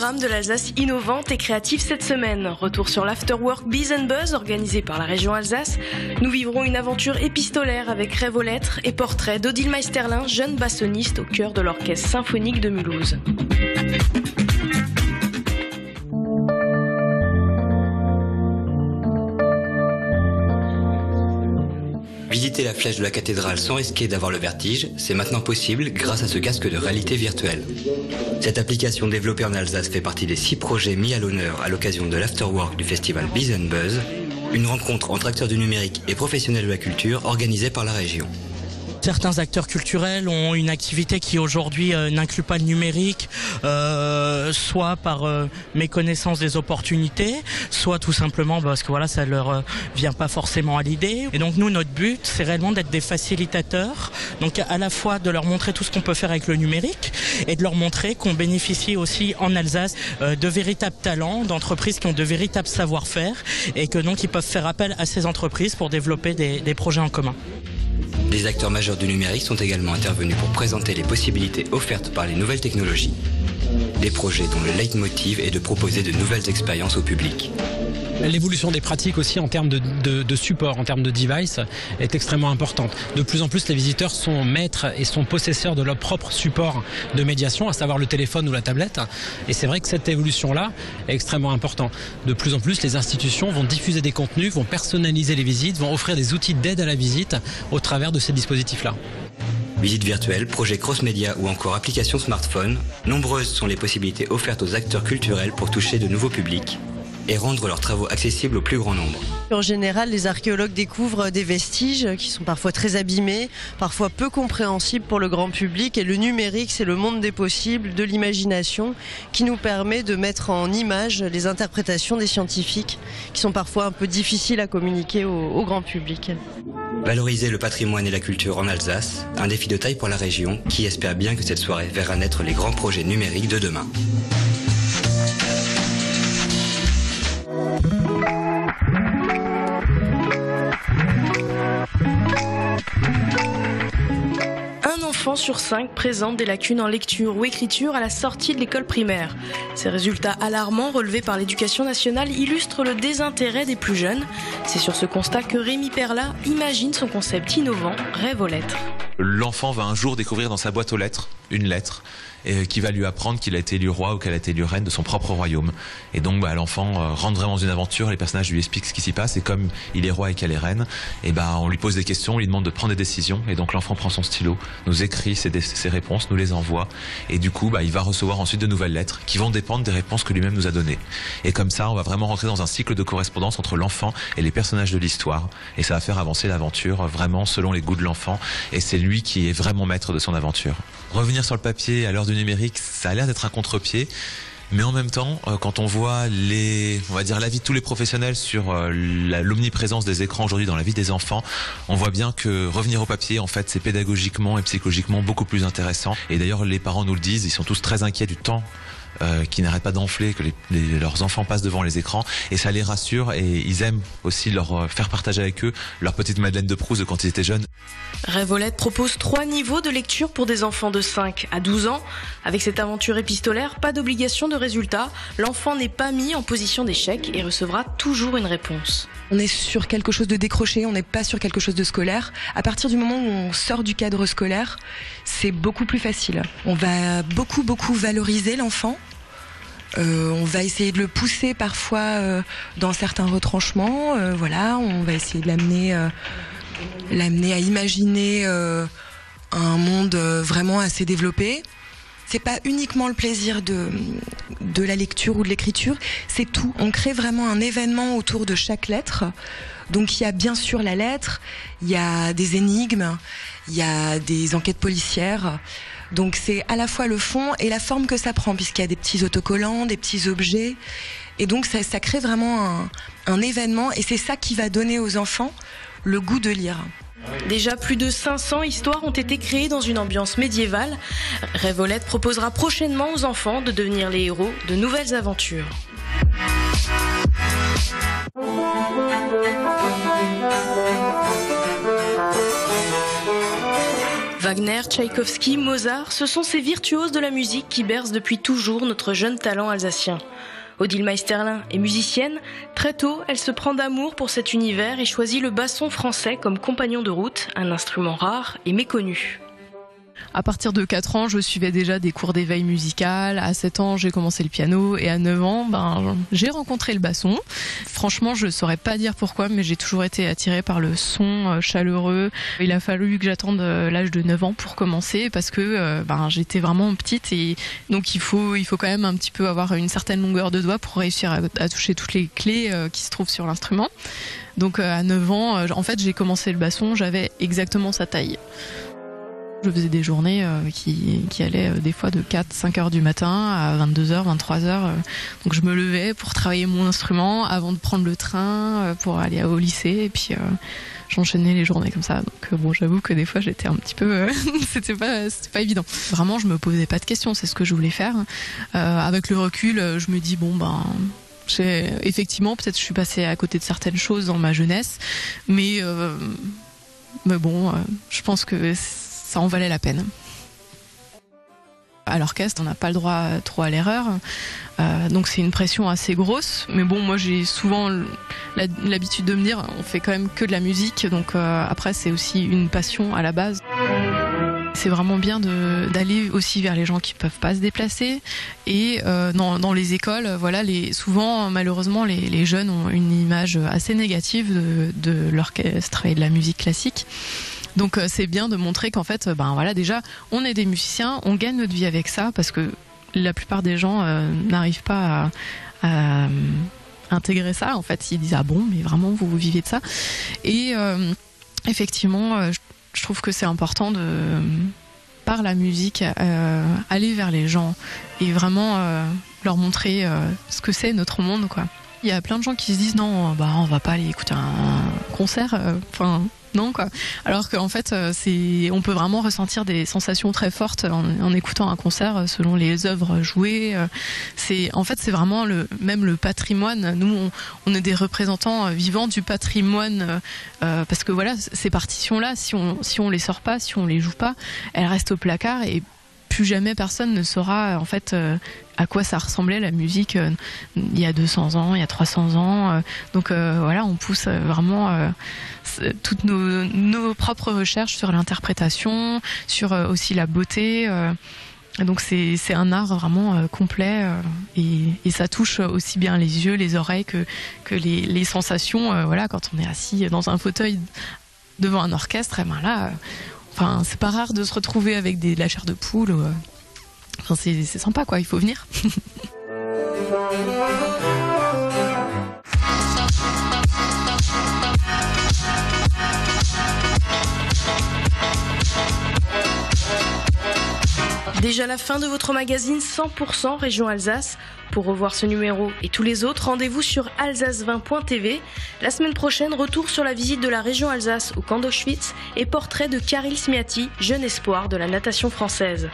programme de l'Alsace innovante et créative cette semaine. Retour sur l'Afterwork Biz & Buzz organisé par la région Alsace. Nous vivrons une aventure épistolaire avec rêve aux lettres et portrait d'Odile Meisterlin, jeune bassoniste au cœur de l'Orchestre symphonique de Mulhouse. Visiter la flèche de la cathédrale sans risquer d'avoir le vertige, c'est maintenant possible grâce à ce casque de réalité virtuelle. Cette application développée en Alsace fait partie des 6 projets mis à l'honneur à l'occasion de l'Afterwork du festival Biz & Buzz, une rencontre entre acteurs du numérique et professionnels de la culture organisée par la région. Certains acteurs culturels ont une activité qui aujourd'hui n'inclut pas le numérique, soit par méconnaissance des opportunités, soit tout simplement parce que voilà, ça leur vient pas forcément à l'idée. Et donc nous, notre but, c'est réellement d'être des facilitateurs, donc à la fois de leur montrer tout ce qu'on peut faire avec le numérique et de leur montrer qu'on bénéficie aussi en Alsace de véritables talents, d'entreprises qui ont de véritables savoir-faire et que donc ils peuvent faire appel à ces entreprises pour développer des projets en commun. Des acteurs majeurs du numérique sont également intervenus pour présenter les possibilités offertes par les nouvelles technologies. Des projets dont le leitmotiv est de proposer de nouvelles expériences au public. L'évolution des pratiques aussi en termes de support, en termes de device, est extrêmement importante. De plus en plus, les visiteurs sont maîtres et sont possesseurs de leur propre support de médiation, à savoir le téléphone ou la tablette. Et c'est vrai que cette évolution-là est extrêmement importante. De plus en plus, les institutions vont diffuser des contenus, vont personnaliser les visites, vont offrir des outils d'aide à la visite au travers de ces dispositifs-là. Visites virtuelles, projets cross-média ou encore applications smartphone, nombreuses sont les possibilités offertes aux acteurs culturels pour toucher de nouveaux publics et rendre leurs travaux accessibles au plus grand nombre. En général, les archéologues découvrent des vestiges qui sont parfois très abîmés, parfois peu compréhensibles pour le grand public. Et le numérique, c'est le monde des possibles, de l'imagination, qui nous permet de mettre en image les interprétations des scientifiques, qui sont parfois un peu difficiles à communiquer au grand public. Valoriser le patrimoine et la culture en Alsace, un défi de taille pour la région, qui espère bien que cette soirée verra naître les grands projets numériques de demain. Un enfant sur 5 présente des lacunes en lecture ou écriture à la sortie de l'école primaire. Ces résultats alarmants relevés par l'Éducation nationale illustrent le désintérêt des plus jeunes. C'est sur ce constat que Rémi Perla imagine son concept innovant, Rêve aux lettres. L'enfant va un jour découvrir dans sa boîte aux lettres une lettre qui va lui apprendre qu'il a été élu roi ou qu'elle a été élue reine de son propre royaume. Et donc l'enfant rentre vraiment dans une aventure, les personnages lui expliquent ce qui s'y passe et comme il est roi et qu'elle est reine, on lui pose des questions, on lui demande de prendre des décisions et donc l'enfant prend son stylo, nous écrit ses réponses, nous les envoie et du coup il va recevoir ensuite de nouvelles lettres qui vont dépendre des réponses que lui-même nous a données. Et comme ça on va vraiment rentrer dans un cycle de correspondance entre l'enfant et les personnages de l'histoire et ça va faire avancer l'aventure vraiment selon les goûts de l'enfant et c'est lui qui est vraiment maître de son aventure. Revenir sur le papier à l'heure du numérique, ça a l'air d'être un contre-pied. Mais en même temps, quand on voit l'avis de tous les professionnels sur l'omniprésence des écrans aujourd'hui dans la vie des enfants, on voit bien que revenir au papier, en fait, c'est pédagogiquement et psychologiquement beaucoup plus intéressant. Et d'ailleurs, les parents nous le disent, ils sont tous très inquiets du temps qui n'arrête pas d'enfler, que leurs enfants passent devant les écrans et ça les rassure et ils aiment aussi leur faire partager avec eux leur petite Madeleine de Proust de quand ils étaient jeunes. Rêve aux lettres propose 3 niveaux de lecture pour des enfants de 5 à 12 ans. Avec cette aventure épistolaire, pas d'obligation de résultat. L'enfant n'est pas mis en position d'échec et recevra toujours une réponse. On est sur quelque chose de décroché, on n'est pas sur quelque chose de scolaire. À partir du moment où on sort du cadre scolaire, c'est beaucoup plus facile. On va beaucoup valoriser l'enfant. On va essayer de le pousser parfois dans certains retranchements. On va essayer de l'amener à imaginer un monde vraiment assez développé. C'est pas uniquement le plaisir de la lecture ou de l'écriture, c'est tout. On crée vraiment un événement autour de chaque lettre. Donc il y a bien sûr la lettre, il y a des énigmes, il y a des enquêtes policières. Donc c'est à la fois le fond et la forme que ça prend, puisqu'il y a des petits autocollants, des petits objets. Et donc ça crée vraiment un événement et c'est ça qui va donner aux enfants le goût de lire. Déjà plus de 500 histoires ont été créées dans une ambiance médiévale. Rêve aux lettres proposera prochainement aux enfants de devenir les héros de nouvelles aventures. Wagner, Tchaïkovski, Mozart, ce sont ces virtuoses de la musique qui bercent depuis toujours notre jeune talent alsacien. Odile Meisterlin est musicienne. Très tôt, elle se prend d'amour pour cet univers et choisit le basson français comme compagnon de route, un instrument rare et méconnu. À partir de 4 ans, je suivais déjà des cours d'éveil musical. À 7 ans, j'ai commencé le piano. Et à 9 ans, j'ai rencontré le basson. Franchement, je ne saurais pas dire pourquoi, mais j'ai toujours été attirée par le son chaleureux. Il a fallu que j'attende l'âge de 9 ans pour commencer parce que j'étais vraiment petite. Et donc, il faut quand même un petit peu avoir une certaine longueur de doigt pour réussir à toucher toutes les clés qui se trouvent sur l'instrument. Donc, à 9 ans, en fait, j'ai commencé le basson. J'avais exactement sa taille. Je faisais des journées qui allaient des fois de 4-5 heures du matin à 22h, 23h. Donc je me levais pour travailler mon instrument avant de prendre le train pour aller au lycée. Et puis j'enchaînais les journées comme ça. Donc j'avoue que des fois j'étais un petit peu... c'était pas évident. Vraiment, je me posais pas de questions, c'est ce que je voulais faire. Avec le recul, je me dis effectivement, peut-être je suis passée à côté de certaines choses dans ma jeunesse. Mais bon, je pense que ça en valait la peine. À l'orchestre, on n'a pas le droit trop à l'erreur, donc c'est une pression assez grosse. Mais bon, moi j'ai souvent l'habitude de me dire, on fait quand même que de la musique, donc après c'est aussi une passion à la base. C'est vraiment bien d'aller aussi vers les gens qui peuvent pas se déplacer. Et dans les écoles, souvent malheureusement les jeunes ont une image assez négative de l'orchestre et de la musique classique. Donc c'est bien de montrer qu'en fait, déjà, on est des musiciens, on gagne notre vie avec ça, parce que la plupart des gens n'arrivent pas à intégrer ça. En fait, ils disent ah bon, mais vraiment vous vivez de ça. Et effectivement, je trouve que c'est important par la musique, aller vers les gens et vraiment leur montrer ce que c'est notre monde, quoi. Il y a plein de gens qui se disent non, on va pas aller écouter un concert, non quoi. Alors qu'en fait, on peut vraiment ressentir des sensations très fortes en écoutant un concert selon les œuvres jouées. C'est vraiment même le patrimoine. Nous, on est des représentants vivants du patrimoine parce que ces partitions-là, si on les sort pas, si on les joue pas, elles restent au placard et plus jamais personne ne saura en fait à quoi ça ressemblait la musique il y a 200 ans, il y a 300 ans. Donc on pousse vraiment toutes nos propres recherches sur l'interprétation, sur aussi la beauté. Donc c'est un art vraiment complet et ça touche aussi bien les yeux, les oreilles que les sensations. Quand on est assis dans un fauteuil devant un orchestre, c'est pas rare de se retrouver avec de la chair de poule. C'est sympa, quoi. Il faut venir. Déjà la fin de votre magazine 100% Région Alsace. Pour revoir ce numéro et tous les autres, rendez-vous sur alsace20.tv. La semaine prochaine, retour sur la visite de la région Alsace au camp d'Auschwitz et portrait de Karil Smiati, jeune espoir de la natation française.